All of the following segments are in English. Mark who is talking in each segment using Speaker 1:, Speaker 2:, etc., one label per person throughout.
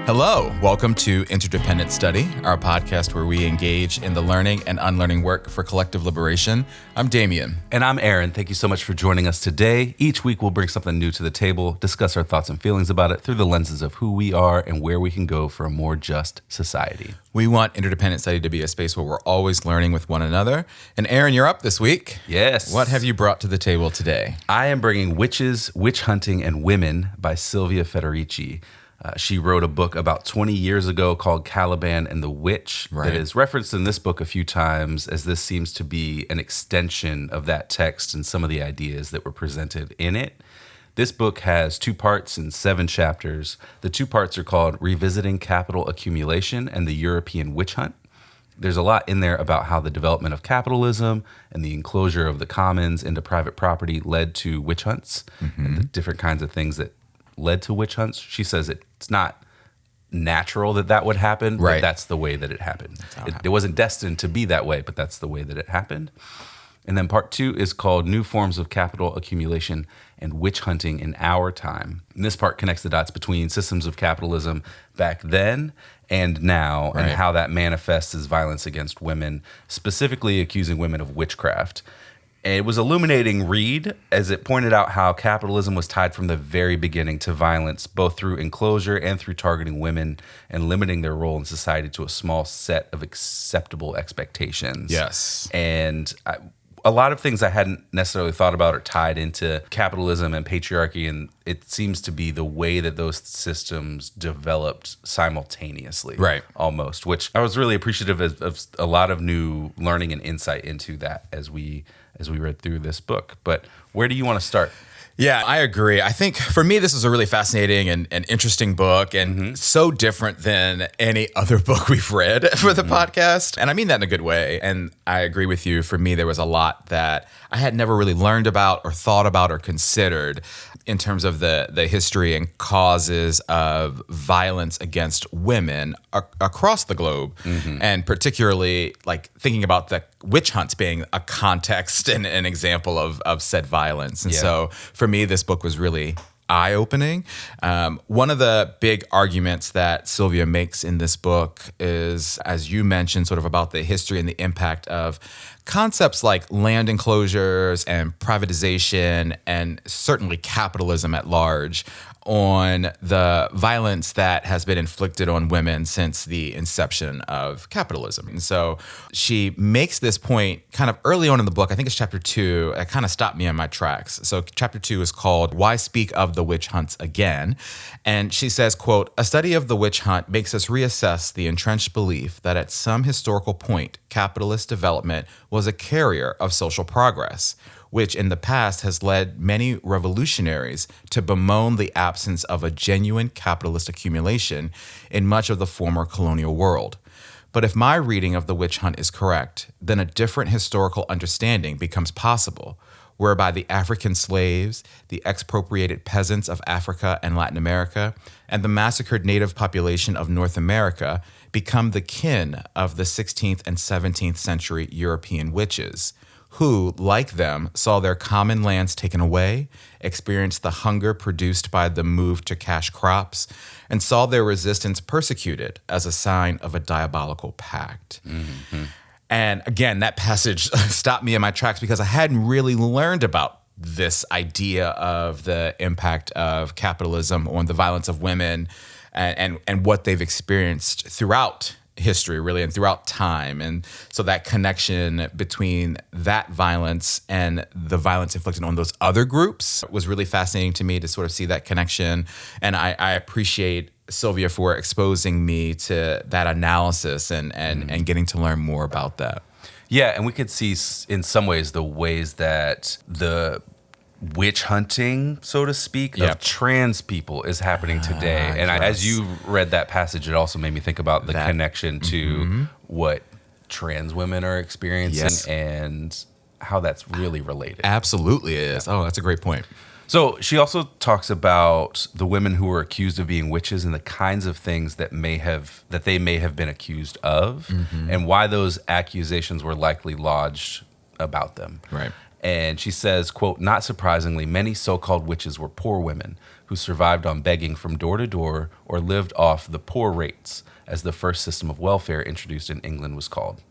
Speaker 1: Hello, welcome to Interdependent Study, our podcast where we engage in the learning and unlearning work for collective liberation. I'm Damien.
Speaker 2: And I'm Aaron. Thank you so much for joining us today. Each week we'll bring something new to the table, discuss our thoughts and feelings about it through the lenses of who we are and where we can go for a more just society.
Speaker 1: We want Interdependent Study to be a space where we're always learning with one another. And Aaron, you're up this week.
Speaker 2: Yes.
Speaker 1: What have you brought to the table today?
Speaker 2: I am bringing Witches, Witch Hunting, and Women by Silvia Federici. She wrote a book about 20 years ago called Caliban and the Witch that is referenced in this book a few times, as this seems to be an extension of that text and some of the ideas that were presented in it. This book has 2 parts and 7 chapters. The 2 parts are called Revisiting Capital Accumulation and the European Witch Hunt. There's a lot in there about how the development of capitalism and the enclosure of the commons into private property led to witch hunts and the different kinds of things that led to witch hunts. She says it's not natural that would happen, but that's the way that it happened. It wasn't destined to be that way, but that's the way that it happened. And then part 2 is called New Forms of Capital Accumulation and Witch Hunting in Our Time. And this part connects the dots between systems of capitalism back then and now, and how that manifests as violence against women, specifically accusing women of witchcraft. It was an illuminating read, as it pointed out how capitalism was tied from the very beginning to violence, both through enclosure and through targeting women and limiting their role in society to a small set of acceptable expectations.
Speaker 1: Yes.
Speaker 2: And a lot of things I hadn't necessarily thought about are tied into capitalism and patriarchy, and it seems to be the way that those systems developed simultaneously, almost, which I was really appreciative of a lot of new learning and insight into that as we read through this book. But where do you want to start?
Speaker 1: Yeah, I agree. I think for me, this is a really fascinating and interesting book, and so different than any other book we've read for the podcast. And I mean that in a good way. And I agree with you. For me, there was a lot that I had never really learned about or thought about or considered in terms of the history and causes of violence against women across the globe. And particularly like thinking about the witch hunts being a context and an example of said violence. And so for me, this book was really eye-opening. One of the big arguments that Silvia makes in this book is, as you mentioned, sort of about the history and the impact of concepts like land enclosures and privatization and certainly capitalism at large on the violence that has been inflicted on women since the inception of capitalism. And so she makes this point kind of early on in the book. I think it's chapter 2. It kind of stopped me in my tracks. So chapter 2 is called Why Speak of the Witch Hunts Again? And she says, quote, "A study of the witch hunt makes us reassess the entrenched belief that at some historical point, capitalist development was a carrier of social progress, which in the past has led many revolutionaries to bemoan the absence of a genuine capitalist accumulation in much of the former colonial world. But if my reading of the witch hunt is correct, then a different historical understanding becomes possible, whereby the African slaves, the expropriated peasants of Africa and Latin America, and the massacred native population of North America become the kin of the 16th and 17th century European witches, who, like them, saw their common lands taken away, experienced the hunger produced by the move to cash crops, and saw their resistance persecuted as a sign of a diabolical pact." And again, that passage stopped me in my tracks because I hadn't really learned about this idea of the impact of capitalism on the violence of women and what they've experienced throughout history, really, and throughout time. And so that connection between that violence and the violence inflicted on those other groups was really fascinating to me to sort of see that connection. And I appreciate Silvia for exposing me to that analysis and getting to learn more about that.
Speaker 2: Yeah, and we could see in some ways the ways that the witch hunting, so to speak, of trans people is happening today. And as you read that passage, it also made me think about the connection to what trans women are experiencing and how that's really related.
Speaker 1: Absolutely is. Oh, that's a great point.
Speaker 2: So she also talks about the women who were accused of being witches and the kinds of things that they may have been accused of, and why those accusations were likely lodged about them.
Speaker 1: Right.
Speaker 2: And she says, quote, "Not surprisingly, many so-called witches were poor women who survived on begging from door to door or lived off the poor rates, as the first system of welfare introduced in England was called.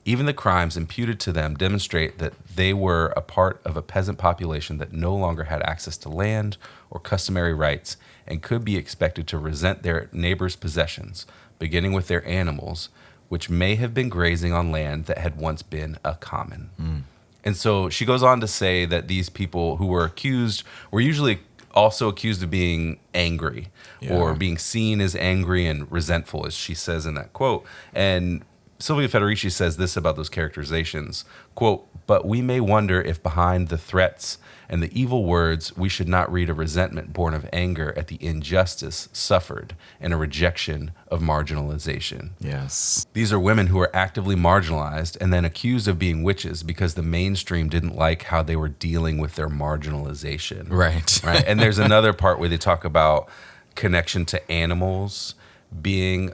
Speaker 2: Even the crimes imputed to them demonstrate that they were a part of a peasant population that no longer had access to land or customary rights and could be expected to resent their neighbors' possessions, beginning with their animals, which may have been grazing on land that had once been a common." And so she goes on to say that these people who were accused were usually also accused of being angry or being seen as angry and resentful, as she says in that quote. And Silvia Federici says this about those characterizations, quote, "But we may wonder if behind the threats and the evil words, we should not read a resentment born of anger at the injustice suffered and a rejection of marginalization."
Speaker 1: Yes.
Speaker 2: These are women who are actively marginalized and then accused of being witches because the mainstream didn't like how they were dealing with their marginalization.
Speaker 1: Right.
Speaker 2: Right. And there's another part where they talk about connection to animals being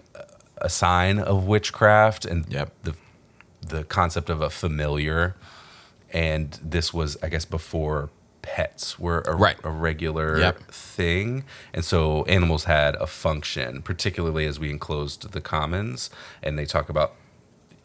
Speaker 2: a sign of witchcraft and the concept of a familiar. And this was, I guess, before pets were a regular thing. And so animals had a function, particularly as we enclosed the commons. And they talk about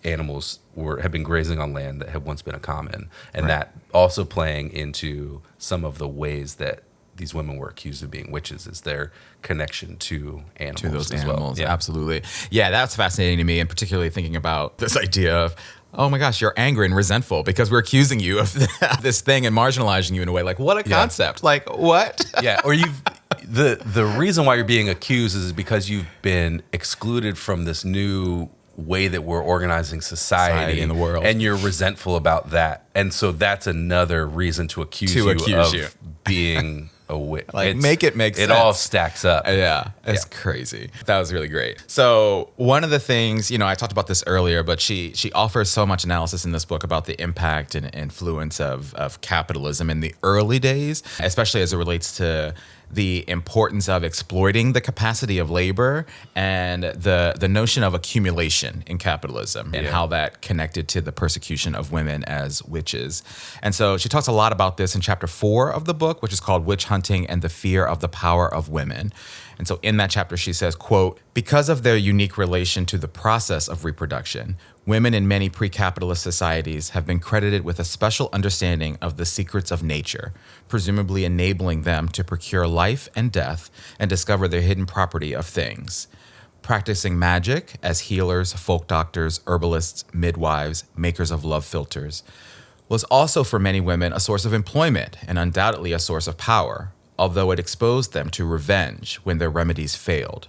Speaker 2: animals have been grazing on land that had once been a common. And that also playing into some of the ways that these women were accused of being witches is their connection to animals.
Speaker 1: To those
Speaker 2: as
Speaker 1: animals,
Speaker 2: well.
Speaker 1: absolutely. Yeah, that's fascinating to me, and particularly thinking about this idea of, oh my gosh, you're angry and resentful because we're accusing you of this thing and marginalizing you in a way. Like, what a concept. Like, what?
Speaker 2: Or the reason why you're being accused is because you've been excluded from this new way that we're organizing society
Speaker 1: in the world,
Speaker 2: and you're resentful about that. And so that's another reason to accuse you of being a witch.
Speaker 1: Like, make it make sense.
Speaker 2: It all stacks up.
Speaker 1: Yeah, it's crazy. That was really great. So one of the things, I talked about this earlier, but she offers so much analysis in this book about the impact and influence of capitalism in the early days, especially as it relates to the importance of exploiting the capacity of labor and the notion of accumulation in capitalism and how that connected to the persecution of women as witches. And so she talks a lot about this in chapter 4 of the book, which is called Witch Hunting and the Fear of the Power of Women. And so in that chapter, she says, quote, "Because of their unique relation to the process of reproduction, women in many pre-capitalist societies have been credited with a special understanding of the secrets of nature, presumably enabling them to procure life and death and discover the hidden property of things. Practicing magic as healers, folk doctors, herbalists, midwives, makers of love philters was also for many women a source of employment and undoubtedly a source of power, although it exposed them to revenge when their remedies failed.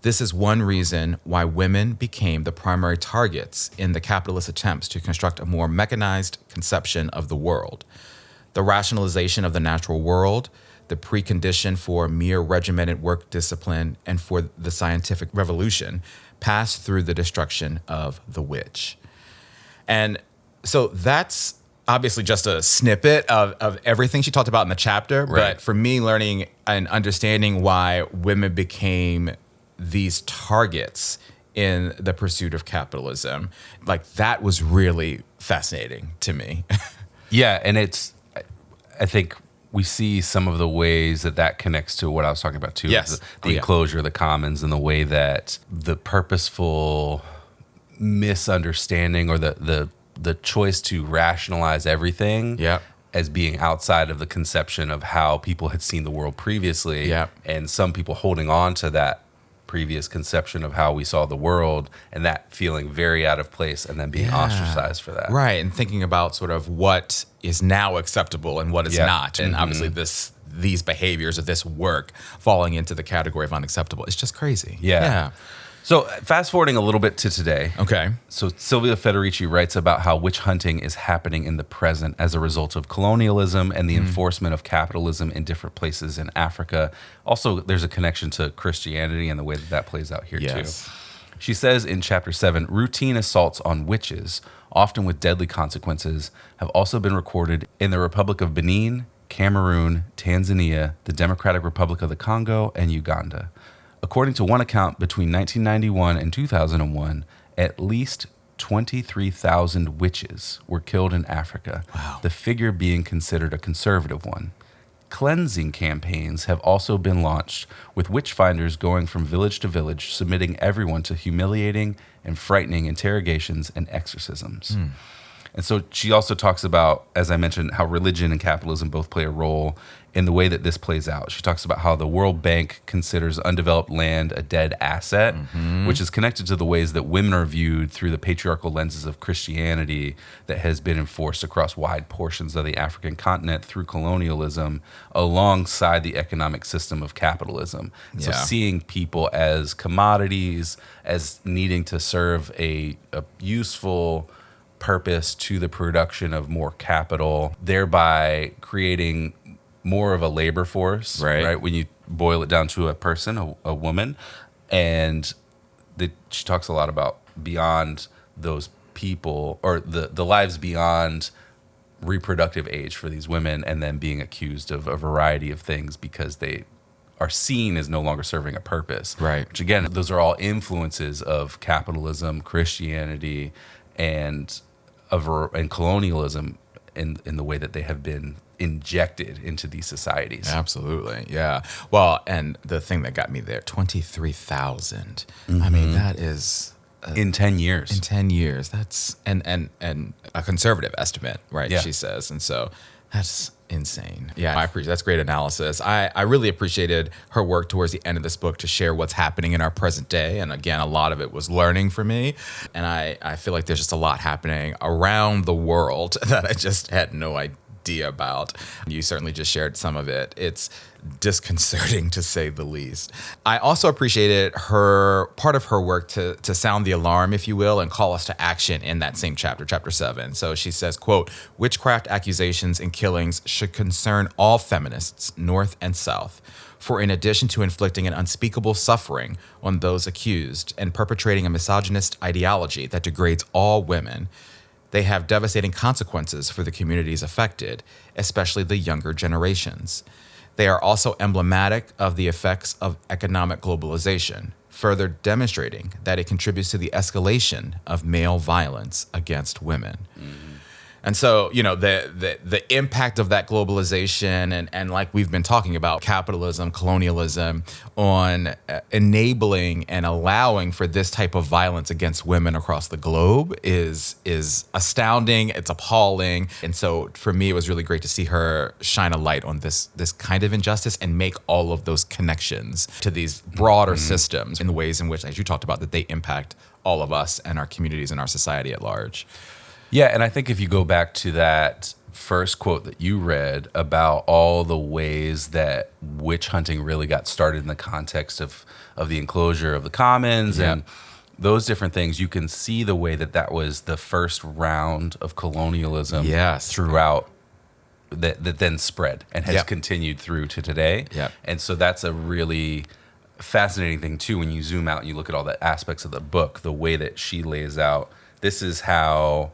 Speaker 1: This is one reason why women became the primary targets in the capitalist attempts to construct a more mechanized conception of the world. The rationalization of the natural world, the precondition for mere regimented work discipline and for the scientific revolution, passed through the destruction of the witch." And so that's obviously just a snippet of everything she talked about in the chapter.
Speaker 2: Right.
Speaker 1: But for me, learning and understanding why women became these targets in the pursuit of capitalism, like, that was really fascinating to me.
Speaker 2: Yeah, and I think we see some of the ways that connects to what I was talking about too.
Speaker 1: Yes.
Speaker 2: The enclosure of the commons and the way that the purposeful misunderstanding or the choice to rationalize everything as being outside of the conception of how people had seen the world previously, and some people holding on to that previous conception of how we saw the world and that feeling very out of place and then being ostracized for that.
Speaker 1: Right, and thinking about sort of what is now acceptable and what is not. And obviously these behaviors or this work falling into the category of unacceptable. It's just crazy. Yeah.
Speaker 2: So fast forwarding a little bit to today.
Speaker 1: Okay.
Speaker 2: So Silvia Federici writes about how witch hunting is happening in the present as a result of colonialism and the enforcement of capitalism in different places in Africa. Also, there's a connection to Christianity and the way that plays out here too. She says in chapter 7, routine assaults on witches, often with deadly consequences, have also been recorded in the Republic of Benin, Cameroon, Tanzania, the Democratic Republic of the Congo, and Uganda. According to one account, between 1991 and 2001, at least 23,000 witches were killed in Africa, the figure being considered a conservative one. Cleansing campaigns have also been launched, with witch finders going from village to village, submitting everyone to humiliating and frightening interrogations and exorcisms. And so she also talks about, as I mentioned, how religion and capitalism both play a role in the way that this plays out. She talks about how the World Bank considers undeveloped land a dead asset, which is connected to the ways that women are viewed through the patriarchal lenses of Christianity that has been enforced across wide portions of the African continent through colonialism, alongside the economic system of capitalism. So seeing people as commodities, as needing to serve a useful purpose to the production of more capital, thereby creating more of a labor force, right? When you boil it down to a person, a woman. And she talks a lot about beyond those people, or the lives beyond reproductive age for these women, and then being accused of a variety of things because they are seen as no longer serving a purpose.
Speaker 1: Right.
Speaker 2: Which again, those are all influences of capitalism, Christianity, and colonialism in the way that they have been injected into these societies.
Speaker 1: Absolutely. Yeah. Well, and the thing that got me there, 23,000. I mean, that is
Speaker 2: in 10 years.
Speaker 1: In 10 years. That's and a conservative estimate, right?
Speaker 2: Yeah.
Speaker 1: She says. And so that's insane. Yeah, I appreciate that's great analysis. I really appreciated her work towards the end of this book to share what's happening in our present day. And again, a lot of it was learning for me. And I feel like there's just a lot happening around the world that I just had no idea about. You certainly just shared some of it. It's disconcerting to say the least. I also appreciated part of her work to sound the alarm, if you will, and call us to action in that same chapter 7. So she says, quote, "Witchcraft accusations and killings should concern all feminists, North and South. For in addition to inflicting an unspeakable suffering on those accused and perpetrating a misogynist ideology that degrades all women, they have devastating consequences for the communities affected, especially the younger generations. They are also emblematic of the effects of economic globalization, further demonstrating that it contributes to the escalation of male violence against women." And so, the impact of that globalization and like we've been talking about, capitalism, colonialism, on enabling and allowing for this type of violence against women across the globe is astounding. It's appalling. And so for me, it was really great to see her shine a light on this kind of injustice and make all of those connections to these broader systems in the ways in which, as you talked about, that they impact all of us and our communities and our society at large.
Speaker 2: Yeah, and I think if you go back to that first quote that you read about all the ways that witch hunting really got started in the context of the enclosure of the commons and those different things, you can see the way that was the first round of colonialism throughout that then spread and has continued through to today. And so that's a really fascinating thing too when you zoom out and you look at all the aspects of the book, the way that she lays out, this is how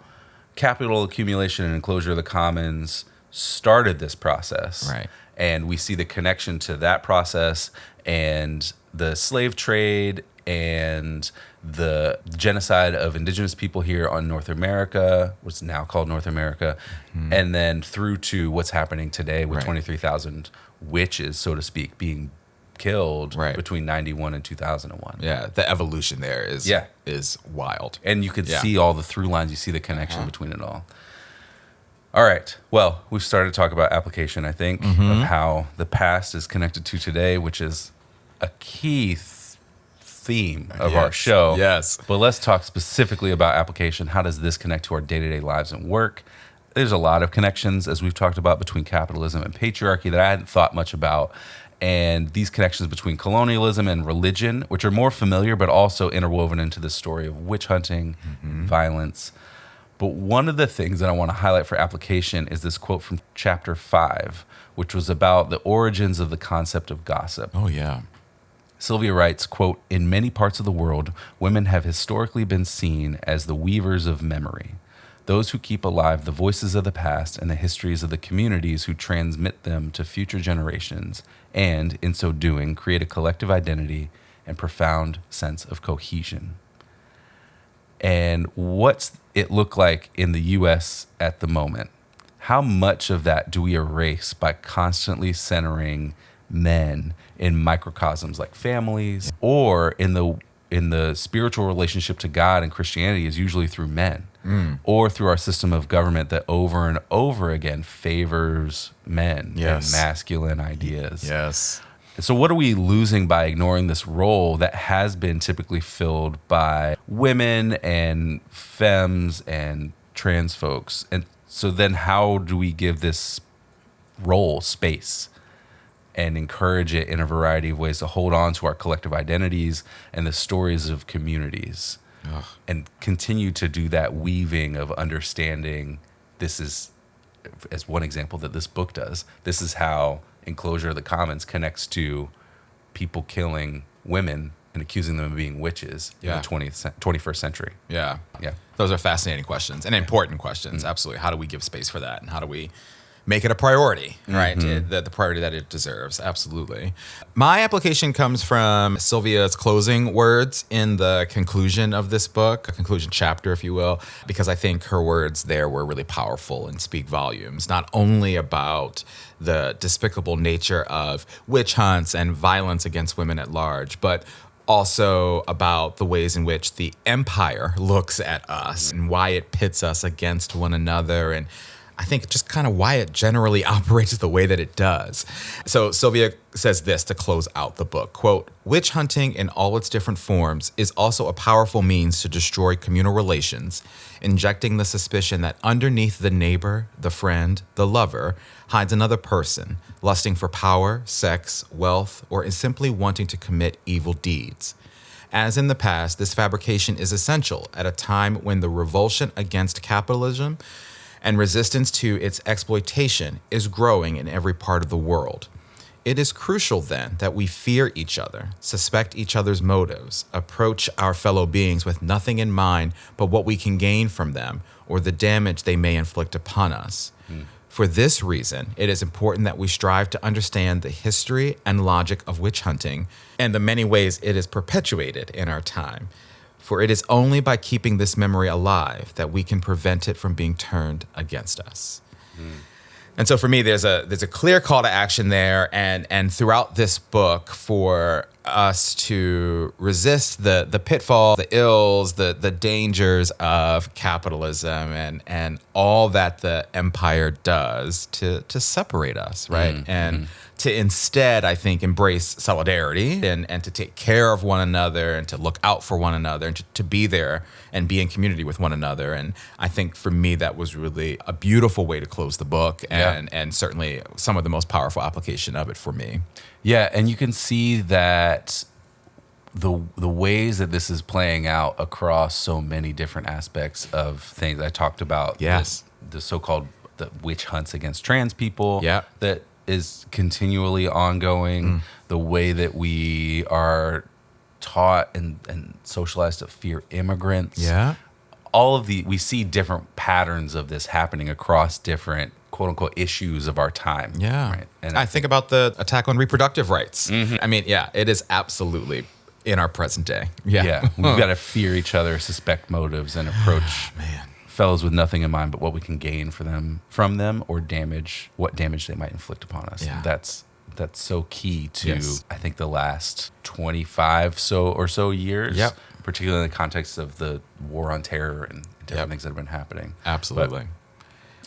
Speaker 2: capital accumulation and enclosure of the commons started this process.
Speaker 1: Right.
Speaker 2: And we see the connection to that process and the slave trade and the genocide of indigenous people here on North America, what's now called North America, and then through to what's happening today with 23,000 witches, so to speak, being killed between 91 and 2001.
Speaker 1: Yeah, the evolution there is wild.
Speaker 2: And you can see all the through lines, you see the connection between it all. All right. Well, we've started to talk about application, I think, of how the past is connected to today, which is a key theme of our show.
Speaker 1: Yes.
Speaker 2: But let's talk specifically about application. How does this connect to our day-to-day lives and work? There's a lot of connections, as we've talked about, between capitalism and patriarchy that I hadn't thought much about. And these connections between colonialism and religion, which are more familiar, but also interwoven into the story of witch hunting, violence. But one of the things that I want to highlight for application is this quote from chapter 5, which was about the origins of the concept of gossip.
Speaker 1: Oh, yeah.
Speaker 2: Silvia writes, quote, "In many parts of the world, women have historically been seen as the weavers of memory, those who keep alive the voices of the past and the histories of the communities who transmit them to future generations, and, in so doing, create a collective identity and profound sense of cohesion." And what's it look like in the US at the moment? How much of that do we erase by constantly centering men in microcosms like families, or in the spiritual relationship to God and Christianity is usually through men, or through our system of government that over and over again favors men and masculine ideas.
Speaker 1: Yes.
Speaker 2: So what are we losing by ignoring this role that has been typically filled by women and femmes and trans folks? And so then how do we give this role space and encourage it in a variety of ways to hold on to our collective identities and the stories of communities? Ugh. And continue to do that weaving of understanding? This is, as one example that this book does, this is how Enclosure of the Commons connects to people killing women and accusing them of being witches in the 21st century.
Speaker 1: Yeah.
Speaker 2: Yeah.
Speaker 1: Those are fascinating questions and important questions. Absolutely. How do we give space for that? And how do we make it a priority, right? The priority that it deserves. Absolutely. My application comes from Silvia's closing words in the conclusion of this book, a conclusion chapter, if you will, because I think her words there were really powerful and speak volumes, not only about the despicable nature of witch hunts and violence against women at large, but also about the ways in which the empire looks at us and why it pits us against one another, and I think just kind of why it generally operates the way that it does. So Silvia says this to close out the book, quote, "Witch hunting in all its different forms is also a powerful means to destroy communal relations, injecting the suspicion that underneath the neighbor, the friend, the lover, hides another person, lusting for power, sex, wealth, or is simply wanting to commit evil deeds. As in the past, this fabrication is essential at a time when the revulsion against capitalism and resistance to its exploitation is growing in every part of the world. It is crucial then that we fear each other, suspect each other's motives, approach our fellow beings with nothing in mind but what we can gain from them or the damage they may inflict upon us. For this reason, it is important that we strive to understand the history and logic of witch hunting and the many ways it is perpetuated in our time. For it is only by keeping this memory alive that we can prevent it from being turned against us." And so for me, there's a clear call to action there, and throughout this book for us to resist the pitfall, the ills, the dangers of capitalism and all that the empire does to separate us, right? And to instead, I think, embrace solidarity and to take care of one another and to look out for one another and to be there and be in community with one another. And I think for me, that was really a beautiful way to close the book and certainly some of the most powerful application of it for me.
Speaker 2: Yeah, and you can see that the ways that this is playing out across so many different aspects of things. I talked about the so-called the witch hunts against trans people that is continually ongoing, the way that we are taught and socialized to fear immigrants.
Speaker 1: Yeah.
Speaker 2: All of we see different patterns of this happening across different quote unquote issues of our time.
Speaker 1: Yeah.
Speaker 2: Right? And
Speaker 1: I think about the attack on reproductive rights. I mean, it is absolutely in our present day. Yeah.
Speaker 2: We've got to fear each other, suspect motives, and approach fellows with nothing in mind but what we can gain from them or what damage they might inflict upon us.
Speaker 1: Yeah.
Speaker 2: That's so key to I think the last 25 or so years, particularly in the context of the war on terror and different things that have been happening.
Speaker 1: Absolutely.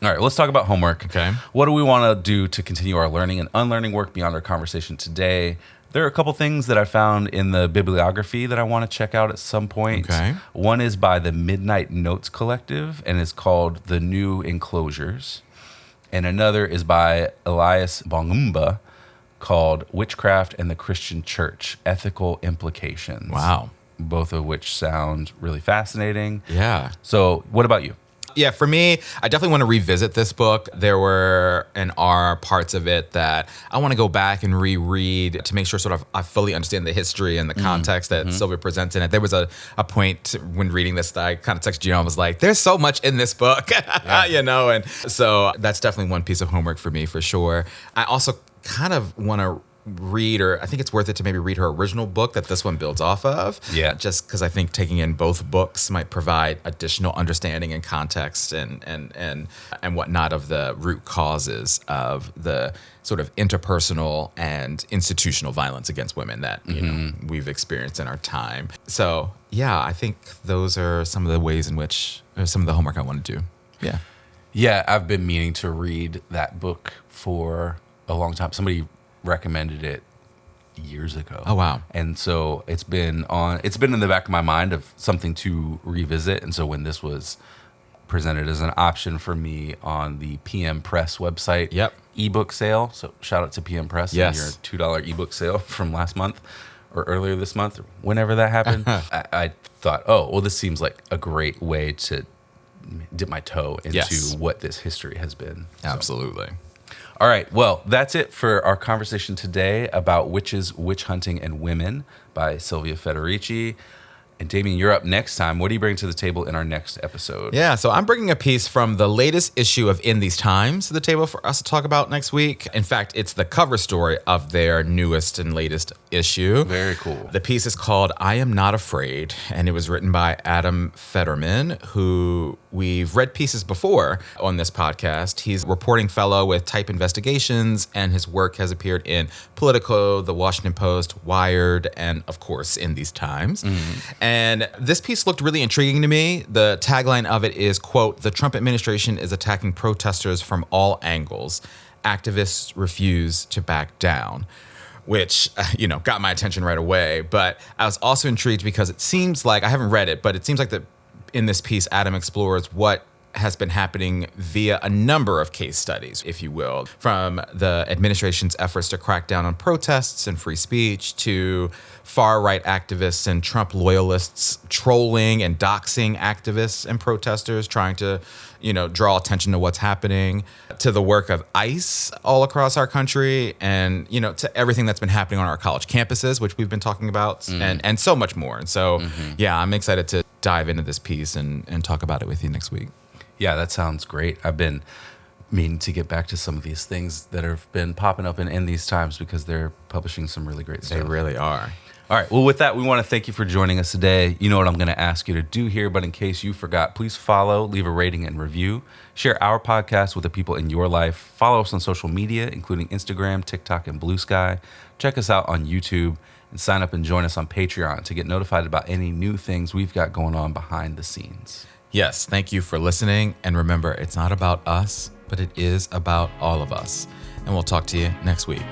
Speaker 2: All right, let's talk about homework.
Speaker 1: Okay.
Speaker 2: What do we want to do to continue our learning and unlearning work beyond our conversation today? There are a couple things that I found in the bibliography that I want to check out at some point.
Speaker 1: Okay.
Speaker 2: One is by the Midnight Notes Collective, and it's called The New Enclosures. And another is by Elias Bongumba, called Witchcraft and the Christian Church, Ethical Implications.
Speaker 1: Wow.
Speaker 2: Both of which sound really fascinating.
Speaker 1: Yeah.
Speaker 2: So what about you?
Speaker 1: Yeah, for me, I definitely want to revisit this book. There were and are parts of it that I want to go back and reread to make sure sort of I fully understand the history and the context that Silvia presents in it. There was a point when reading this that I kind of texted you and I was like, there's so much in this book, and so that's definitely one piece of homework for me for sure. I also kind of want to read, or I think it's worth it to maybe read her original book that this one builds off of.
Speaker 2: Yeah.
Speaker 1: Just because I think taking in both books might provide additional understanding and context and whatnot of the root causes of the sort of interpersonal and institutional violence against women that you know we've experienced in our time. So yeah, I think those are some of the ways in which some of the homework I want to do. Yeah.
Speaker 2: Yeah, I've been meaning to read that book for a long time. Somebody recommended it years ago.
Speaker 1: Oh wow.
Speaker 2: And so it's been in the back of my mind of something to revisit. And so when this was presented as an option for me on the PM Press website ebook sale, so shout out to PM Press and your $2 ebook sale from last month or earlier this month, or whenever that happened, I thought, oh, well, this seems like a great way to dip my toe into what this history has been.
Speaker 1: Absolutely.
Speaker 2: So. All right. Well, that's it for our conversation today about Witches, Witch Hunting, and Women by Silvia Federici. And Damien, you're up next time. What do you bring to the table in our next episode?
Speaker 1: Yeah, so I'm bringing a piece from the latest issue of In These Times to the table for us to talk about next week. In fact, it's the cover story of their newest and latest issue.
Speaker 2: Very cool.
Speaker 1: The piece is called I Am Not Afraid, and it was written by Adam Federman, who we've read pieces before on this podcast. He's a reporting fellow with Type Investigations, and his work has appeared in Politico, The Washington Post, Wired, and of course, In These Times. And this piece looked really intriguing to me. The tagline of it is, quote, "The Trump administration is attacking protesters from all angles. Activists refuse to back down," which, got my attention right away. But I was also intrigued because it seems like, I haven't read it, but it seems like that in this piece, Adam explores what has been happening via a number of case studies, if you will, from the administration's efforts to crack down on protests and free speech to far-right activists and Trump loyalists trolling and doxing activists and protesters, trying to, draw attention to what's happening, to the work of ICE all across our country, and, to everything that's been happening on our college campuses, which we've been talking about, and so much more. And so, I'm excited to dive into this piece and talk about it with you next week.
Speaker 2: Yeah, that sounds great. I've been meaning to get back to some of these things that have been popping up in these times because they're publishing some really great stuff.
Speaker 1: They really are.
Speaker 2: All right. Well, with that, we want to thank you for joining us today. You know what I'm going to ask you to do here, but in case you forgot, please follow, leave a rating and review, share our podcast with the people in your life, follow us on social media, including Instagram, TikTok, and Blue Sky. Check us out on YouTube and sign up and join us on Patreon to get notified about any new things we've got going on behind the scenes.
Speaker 1: Yes, thank you for listening. And remember, it's not about us, but it is about all of us. And we'll talk to you next week.